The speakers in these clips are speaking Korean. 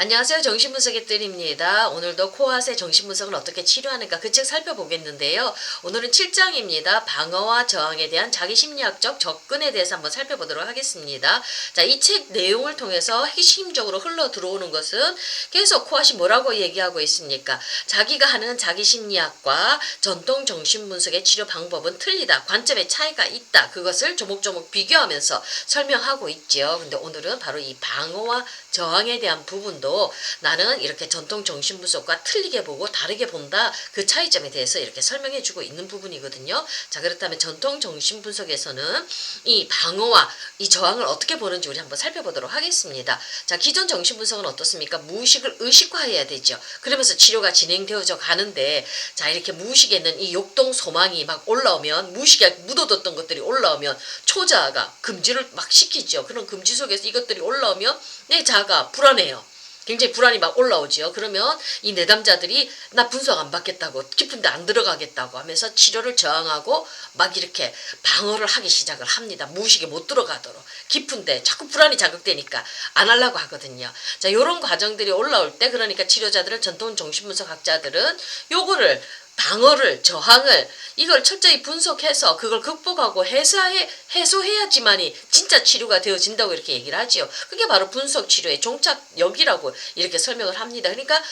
안녕하세요. 정신분석의 뜰입니다. 오늘도 코앗의 정신분석을 어떻게 치료하는가 그 책 살펴보겠는데요. 오늘은 7장입니다. 방어와 저항에 대한 자기심리학적 접근에 대해서 한번 살펴보도록 하겠습니다. 자, 이 책 내용을 통해서 핵심적으로 흘러 들어오는 것은 계속 코앗이 뭐라고 얘기하고 있습니까? 자기가 하는 자기심리학과 전통 정신분석의 치료 방법은 틀리다. 관점의 차이가 있다. 그것을 조목조목 비교하면서 설명하고 있죠. 근데 오늘은 바로 이 방어와 저항에 대한 부분도 나는 이렇게 전통 정신분석과 틀리게 보고 다르게 본다. 그 차이점에 대해서 이렇게 설명해 주고 있는 부분이거든요. 자, 그렇다면 전통 정신분석에서는 이 방어와 이 저항을 어떻게 보는지 우리 한번 살펴보도록 하겠습니다. 자, 기존 정신분석은 어떻습니까? 무의식을 의식화해야 되죠. 그러면서 치료가 진행되어져 가는데, 자, 이렇게 무의식에는 이 욕동 소망이 막 올라오면, 무의식에 묻어뒀던 것들이 올라오면 초자아가 금지를 막 시키죠. 그런 금지 속에서 이것들이 올라오면 내 자아가 불안해요. 굉장히 불안이 막 올라오죠. 그러면 이 내담자들이 나 분석 안 받겠다고, 깊은데 안 들어가겠다고 하면서 치료를 저항하고 막 이렇게 방어를 하기 시작을 합니다. 무의식에 못 들어가도록. 깊은데 자꾸 불안이 자극되니까 안 하려고 하거든요. 자, 이런 과정들이 올라올 때, 그러니까 치료자들은, 전통 정신분석학자들은 요거를 방어를, 저항을, 이걸 철저히 분석해서 그걸 극복하고 해소해야지만이 진짜 치료가 되어진다고 이렇게 얘기를 하지요. 그게 바로 분석 치료의 종착역이라고 이렇게 설명을 합니다. 그러니까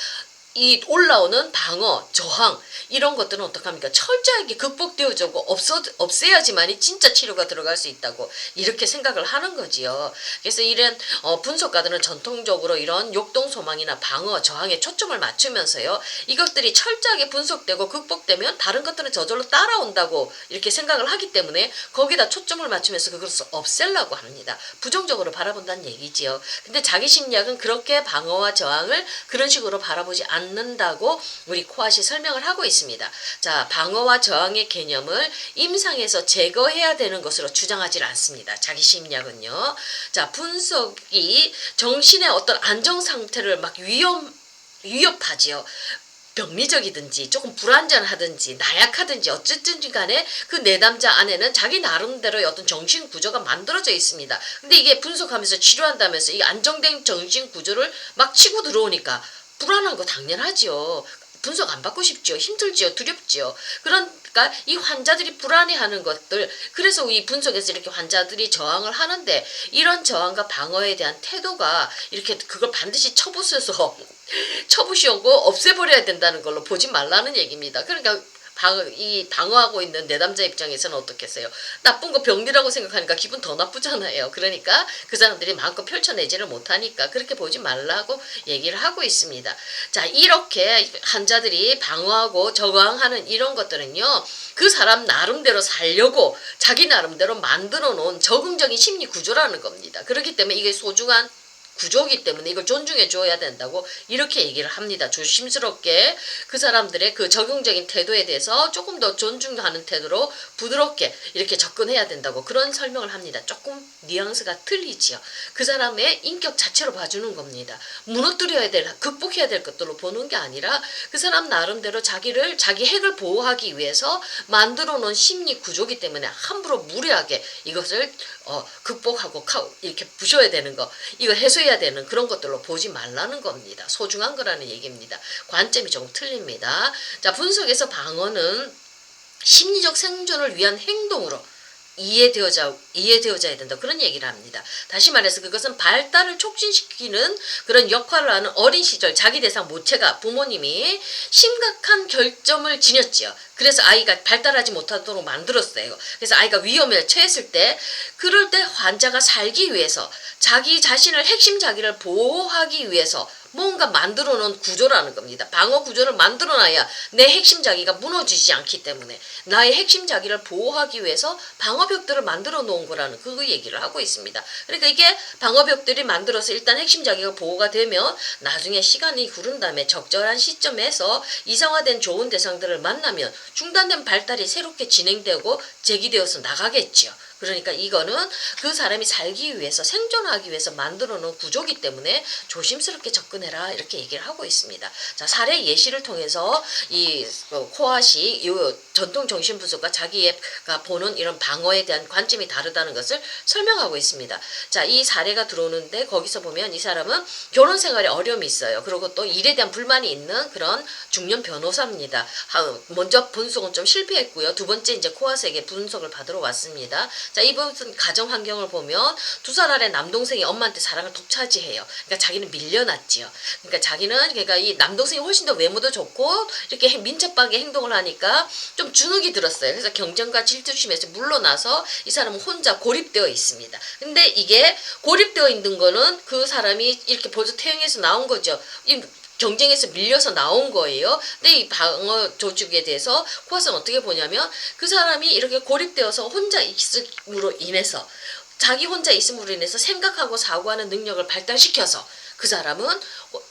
이 올라오는 방어, 저항 이런 것들은 어떡합니까? 철저하게 극복되어지고 없애야지만이 진짜 치료가 들어갈 수 있다고 이렇게 생각을 하는 거지요. 그래서 이런 분석가들은 전통적으로 이런 욕동소망이나 방어, 저항에 초점을 맞추면서요. 이것들이 철저하게 분석되고 극복되면 다른 것들은 저절로 따라온다고 이렇게 생각을 하기 때문에 거기다 초점을 맞추면서 그것을 없애려고 합니다. 부정적으로 바라본다는 얘기지요. 근데 자기심리학은 그렇게 방어와 저항을 그런 식으로 바라보지 않는다고 우리 코앗이 설명을 하고 있습니다. 자, 방어와 저항의 개념을 임상에서 제거해야 되는 것으로 주장하지 않습니다. 자기심리학은요. 자, 분석이 정신의 어떤 안정 상태를 막 위협하지요. 병리적이든지 조금 불안전하든지 나약하든지 어쨌든지 간에 그 내담자 안에는 자기 나름대로의 어떤 정신 구조가 만들어져 있습니다. 근데 이게 분석하면서 치료한다면서 이 안정된 정신 구조를 막 치고 들어오니까 불안한 거 당연하죠. 분석 안 받고 싶죠. 힘들지요. 두렵지요. 그러니까 이 환자들이 불안해하는 것들, 그래서 이 분석에서 이렇게 환자들이 저항을 하는데, 이런 저항과 방어에 대한 태도가 이렇게 그걸 반드시 쳐부시고 없애버려야 된다는 걸로 보지 말라는 얘기입니다. 그러니까 이 방어하고 있는 내담자 입장에서는 어떻겠어요? 나쁜 거 병리라고 생각하니까 기분 더 나쁘잖아요. 그러니까 그 사람들이 마음껏 펼쳐내지를 못하니까 그렇게 보지 말라고 얘기를 하고 있습니다. 자, 이렇게 환자들이 방어하고 저항하는 이런 것들은요, 그 사람 나름대로 살려고 자기 나름대로 만들어 놓은 적응적인 심리 구조라는 겁니다. 그렇기 때문에 이게 소중한 구조이기 때문에 이걸 존중해 줘야 된다고 이렇게 얘기를 합니다. 조심스럽게 그 사람들의 그 적용적인 태도에 대해서 조금 더 존중하는 태도로 부드럽게 이렇게 접근해야 된다고 그런 설명을 합니다. 조금 뉘앙스가 틀리지요. 그 사람의 인격 자체로 봐주는 겁니다. 무너뜨려야 될, 극복해야 될 것들로 보는 게 아니라 그 사람 나름대로 자기 핵을 보호하기 위해서 만들어 놓은 심리 구조이기 때문에 함부로 무례하게 이것을 극복하고 이렇게 부셔야 되는 거, 이거 해소해야 되는 그런 것들로 보지 말라는 겁니다. 소중한 거라는 얘기입니다. 관점이 조금 틀립니다. 자, 분석에서 방어는 심리적 생존을 위한 행동으로 이해되어져야 된다. 그런 얘기를 합니다. 다시 말해서 그것은 발달을 促진시키는 그런 역할을 하는 어린 시절 자기 대상 모체가 부모님이 심각한 결점을 지녔지요. 그래서 아이가 발달하지 못하도록 만들었어요. 그래서 아이가 위험에 처했을 때, 그럴 때 환자가 살기 위해서 자기 자신을, 핵심 자기를 보호하기 위해서 뭔가 만들어 놓은 구조라는 겁니다. 방어 구조를 만들어 놔야 내 핵심 자기가 무너지지 않기 때문에 나의 핵심 자기를 보호하기 위해서 방어벽들을 만들어 놓은 거라는 그 얘기를 하고 있습니다. 그러니까 이게 방어벽들이 만들어서 일단 핵심 자기가 보호가 되면 나중에 시간이 흐른 다음에 적절한 시점에서 이상화된 좋은 대상들을 만나면 중단된 발달이 새롭게 진행되고 재기되어서 나가겠지요. 그러니까 이거는 그 사람이 살기 위해서 생존하기 위해서 만들어 놓은 구조기 때문에 조심스럽게 접근해라 이렇게 얘기를 하고 있습니다. 자, 사례 예시를 통해서 이 코앗이 이 전통 정신분석과 자기가 보는 이런 방어에 대한 관점이 다르다는 것을 설명하고 있습니다. 자, 이 사례가 들어오는데 거기서 보면 이 사람은 결혼 생활에 어려움이 있어요. 그리고 또 일에 대한 불만이 있는 그런 중년 변호사입니다. 먼저 분석은 좀 실패했고요. 두 번째 이제 코앗에게 분석을 받으러 왔습니다. 자, 이 부분 가정 환경을 보면 2살 아래 남동생이 엄마한테 사랑을 독차지해요. 그러니까 자기는 밀려났지요. 그러니까 자기는 그러니까 이 남동생이 훨씬 더 외모도 좋고 이렇게 민첩하게 행동을 하니까 좀 주눅이 들었어요. 그래서 경쟁과 질투심에서 물러나서 이 사람은 혼자 고립되어 있습니다. 근데 이게 고립되어 있는 거는 그 사람이 이렇게 벌써 태영에서 나온 거죠. 이 경쟁에서 밀려서 나온 거예요. 근데 이 방어 조직에 대해서 코앗은 어떻게 보냐면 그 사람이 이렇게 고립되어서 혼자 있음으로 인해서 자기 혼자 있음으로 인해서 생각하고 사고하는 능력을 발달시켜서 그 사람은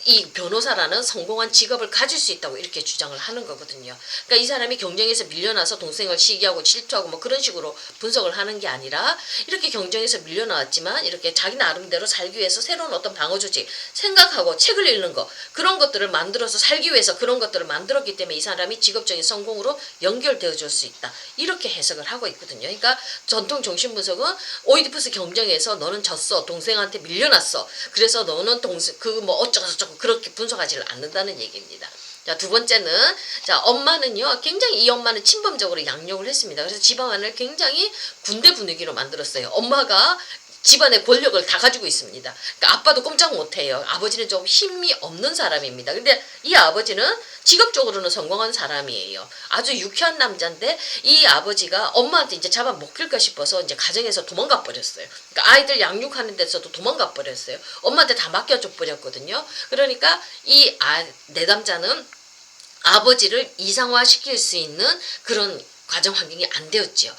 이 변호사라는 성공한 직업을 가질 수 있다고 이렇게 주장을 하는 거거든요. 그러니까 이 사람이 경쟁에서 밀려나서 동생을 시기하고 질투하고 뭐 그런 식으로 분석을 하는 게 아니라 이렇게 경쟁에서 밀려나왔지만 이렇게 자기 나름대로 살기 위해서 새로운 어떤 방어 조직 생각하고 책을 읽는 거 그런 것들을 만들어서 살기 위해서 그런 것들을 만들었기 때문에 이 사람이 직업적인 성공으로 연결되어 줄 수 있다. 이렇게 해석을 하고 있거든요. 그러니까 전통 정신분석은 오이디푸스 경쟁에서 너는 졌어. 동생한테 밀려났어. 그래서 너는 그 뭐 어쩌고저쩌고 그렇게 분석하지를 않는다는 얘기입니다. 자, 두 번째는 자 엄마는요 굉장히 이 엄마는 침범적으로 양육을 했습니다. 그래서 집안을 굉장히 군대 분위기로 만들었어요. 엄마가 집안의 권력을 다 가지고 있습니다. 그러니까 아빠도 꼼짝 못해요. 아버지는 좀 힘이 없는 사람입니다. 근데 이 아버지는 직업적으로는 성공한 사람이에요. 아주 유쾌한 남자인데 이 아버지가 엄마한테 이제 잡아먹힐까 싶어서 이제 가정에서 도망가 버렸어요. 그러니까 아이들 양육하는 데서도 도망가 버렸어요. 엄마한테 다 맡겨줘 버렸거든요. 그러니까 이 내담자는 아버지를 이상화시킬 수 있는 그런 가정 환경이 안 되었지요.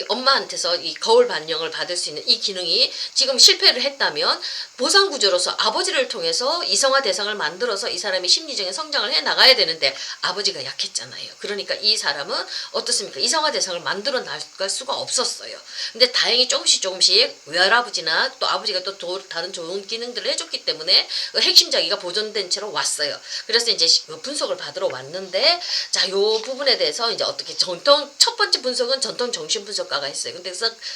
엄마한테서 이 거울 반영을 받을 수 있는 이 기능이 지금 실패를 했다면 보상 구조로서 아버지를 통해서 이성화 대상을 만들어서 이 사람이 심리적인 성장을 해 나가야 되는데 아버지가 약했잖아요. 그러니까 이 사람은 어떻습니까? 이성화 대상을 만들어 나갈 수가 없었어요. 근데 다행히 조금씩 외할아버지나 또 아버지가 또 다른 좋은 기능들을 해줬기 때문에 그 핵심 자기가 보존된 채로 왔어요. 그래서 이제 분석을 받으러 왔는데 자, 요 부분에 대해서 이제 어떻게 첫 번째 분석은 전통 정신분석가가 했어요. 근데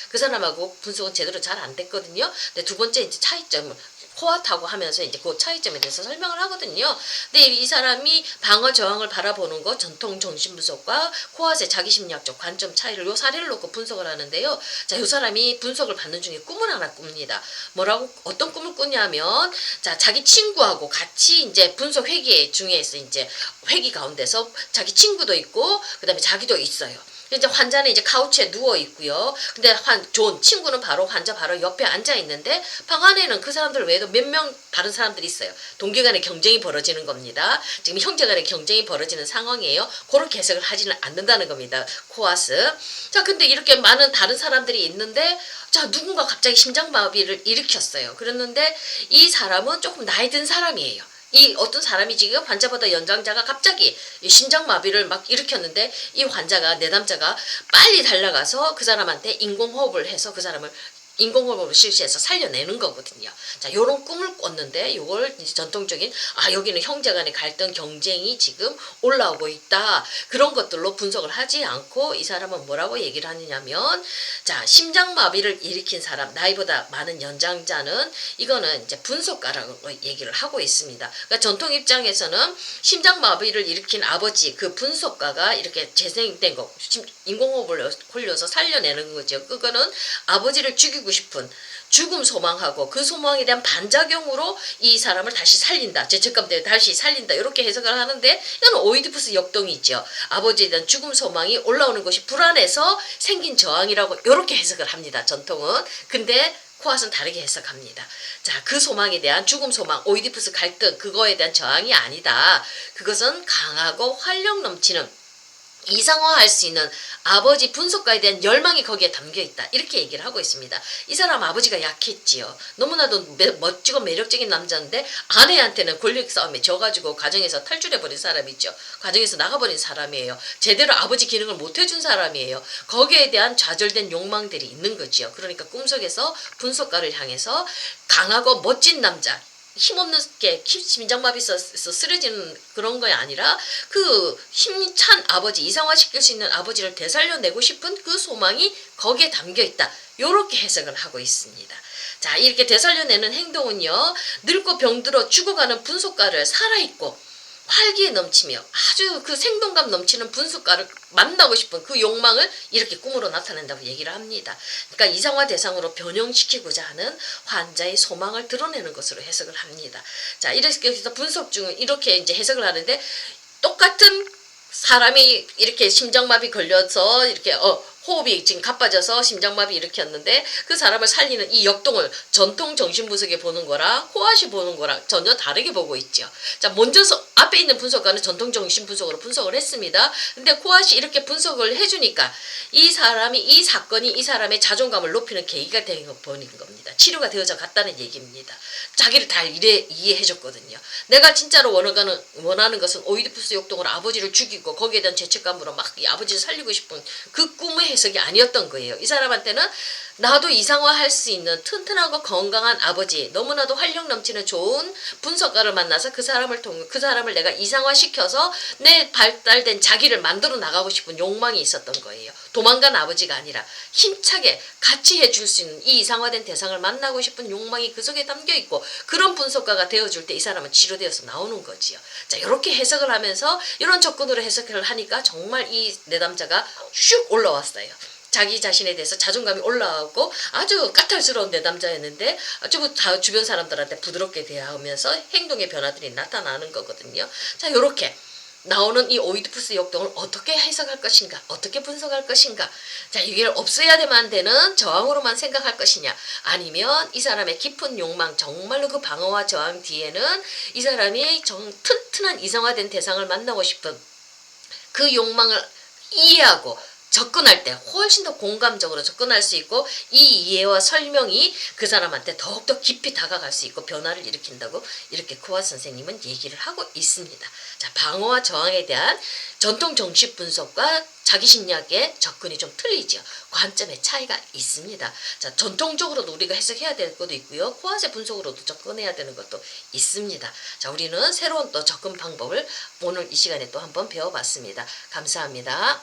그 사람하고 분석은 제대로 잘 안 됐거든요. 근데 두 번째 이제 차이점, 코앗하고 하면서 이제 그 차이점에 대해서 설명을 하거든요. 근데 이 사람이 방어 저항을 바라보는 거 전통 정신분석과 코앗의 자기심리학적 관점 차이를 요 사례를 놓고 분석을 하는데요. 자, 요 사람이 분석을 받는 중에 꿈을 하나 꿉니다. 뭐라고 어떤 꿈을 꾸냐면 자, 자기 친구하고 같이 이제 분석 회기 중에서 이제 회기 가운데서 자기 친구도 있고 그다음에 자기도 있어요. 이제 환자는 이제 카우치에 누워 있고요. 근데 존 친구는 바로 환자 바로 옆에 앉아 있는데 방 안에는 그 사람들 외에도 몇 명 다른 사람들이 있어요. 동기간의 경쟁이 벌어지는 겁니다. 지금 형제간의 경쟁이 벌어지는 상황이에요. 그렇게 해석을 하지는 않는다는 겁니다. 코아스. 자, 근데 이렇게 많은 다른 사람들이 있는데 자, 누군가 갑자기 심장마비를 일으켰어요. 그랬는데 이 사람은 조금 나이 든 사람이에요. 이 어떤 사람이 지금 환자보다 연장자가 갑자기 심장마비를 막 일으켰는데 이 환자가 내담자가 빨리 달려가서 그 사람한테 인공호흡을 해서 그 사람을 인공호흡을 실시해서 살려내는 거거든요. 자, 요런 꿈을 꿨는데 요걸 이제 전통적인 여기는 형제간의 갈등 경쟁이 지금 올라오고 있다. 그런 것들로 분석을 하지 않고 이 사람은 뭐라고 얘기를 하느냐면 자, 심장마비를 일으킨 사람 나이보다 많은 연장자는 이거는 이제 분석가라고 얘기를 하고 있습니다. 그러니까 전통 입장에서는 심장마비를 일으킨 아버지 그 분석가가 이렇게 재생된 거 인공호흡을 홀려서 살려내는 거죠. 그거는 아버지를 죽이고 싶은 죽음 소망하고 그 소망에 대한 반작용으로 이 사람을 다시 살린다. 죄책감 때문에 다시 살린다. 이렇게 해석을 하는데 이건 오이디푸스 역동이죠. 아버지에 대한 죽음 소망이 올라오는 것이 불안해서 생긴 저항이라고 이렇게 해석을 합니다. 전통은. 근데 코앗은 다르게 해석합니다. 자, 그 소망에 대한 죽음 소망, 오이디푸스 갈등 그거에 대한 저항이 아니다. 그것은 강하고 활력 넘치는 이상화할 수 있는 아버지 분석가에 대한 열망이 거기에 담겨 있다. 이렇게 얘기를 하고 있습니다. 이 사람 아버지가 약했지요. 너무나도 멋지고 매력적인 남자인데 아내한테는 권력 싸움에 져가지고 가정에서 탈출해버린 사람이죠. 가정에서 나가버린 사람이에요. 제대로 아버지 기능을 못 해준 사람이에요. 거기에 대한 좌절된 욕망들이 있는 거지요. 그러니까 꿈속에서 분석가를 향해서 강하고 멋진 남자, 힘없는 게 심장마비 있어서 쓰러지는 그런 게 아니라 그 힘찬 아버지, 이상화시킬 수 있는 아버지를 되살려내고 싶은 그 소망이 거기에 담겨 있다. 요렇게 해석을 하고 있습니다. 자, 이렇게 되살려내는 행동은요, 늙고 병들어 죽어가는 분속가를 살아있고 활기에 넘치며 아주 그 생동감 넘치는 분수가를 만나고 싶은 그 욕망을 이렇게 꿈으로 나타낸다고 얘기를 합니다. 그러니까 이상화 대상으로 변형시키고자 하는 환자의 소망을 드러내는 것으로 해석을 합니다. 자, 이렇게 해서 분석 중은 이렇게 이제 해석을 하는데, 똑같은 사람이 이렇게 심장마비 걸려서 이렇게 호흡이 지금 가빠져서 심장마비 일으켰는데 그 사람을 살리는 이 역동을 전통 정신분석에 보는 거랑 코아시 보는 거랑 전혀 다르게 보고 있죠. 자, 먼저 앞에 있는 분석가는 전통 정신분석으로 분석을 했습니다. 근데 코아시 이렇게 분석을 해주니까 이 사람이, 이 사건이 이 사람의 자존감을 높이는 계기가 되는 겁니다. 치료가 되어져 갔다는 얘기입니다. 자기를 다 이해해줬거든요. 내가 진짜로 원하는 것은 오이디푸스 역동으로 아버지를 죽이고 거기에 대한 죄책감으로 막 이 아버지를 살리고 싶은 그 꿈의 해석이 아니었던 거예요. 이 사람한테는 나도 이상화할 수 있는 튼튼하고 건강한 아버지, 너무나도 활력 넘치는 좋은 분석가를 만나서 그 사람을 내가 이상화시켜서 내 발달된 자기를 만들어 나가고 싶은 욕망이 있었던 거예요. 도망간 아버지가 아니라 힘차게 같이 해줄 수 있는 이 이상화된 대상을 만나고 싶은 욕망이 그 속에 담겨 있고, 그런 분석가가 되어줄 때 이 사람은 치료되어서 나오는 거지요. 자, 이렇게 해석을 하면서 이런 접근으로 해석을 하니까 정말 이 내담자가 슉 올라왔어요. 자기 자신에 대해서 자존감이 올라오고 아주 까탈스러운 내담자였는데 주변 사람들한테 부드럽게 대하면서 행동의 변화들이 나타나는 거거든요. 자, 요렇게 나오는 이 오이디푸스 역동을 어떻게 해석할 것인가, 어떻게 분석할 것인가, 자, 이게 없어야만 되는 저항으로만 생각할 것이냐, 아니면 이 사람의 깊은 욕망, 정말로 그 방어와 저항 뒤에는 이 사람이 튼튼한 이성화된 대상을 만나고 싶은 그 욕망을 이해하고 접근할 때 훨씬 더 공감적으로 접근할 수 있고, 이 이해와 설명이 그 사람한테 더욱더 깊이 다가갈 수 있고 변화를 일으킨다고 이렇게 코아 선생님은 얘기를 하고 있습니다. 자, 방어와 저항에 대한 전통 정식 분석과 자기 심리학의 접근이 좀 틀리죠. 관점의 차이가 있습니다. 자, 전통적으로도 우리가 해석해야 될 것도 있고요. 코아세 분석으로도 접근해야 되는 것도 있습니다. 자, 우리는 새로운 또 접근 방법을 오늘 이 시간에 또 한번 배워봤습니다. 감사합니다.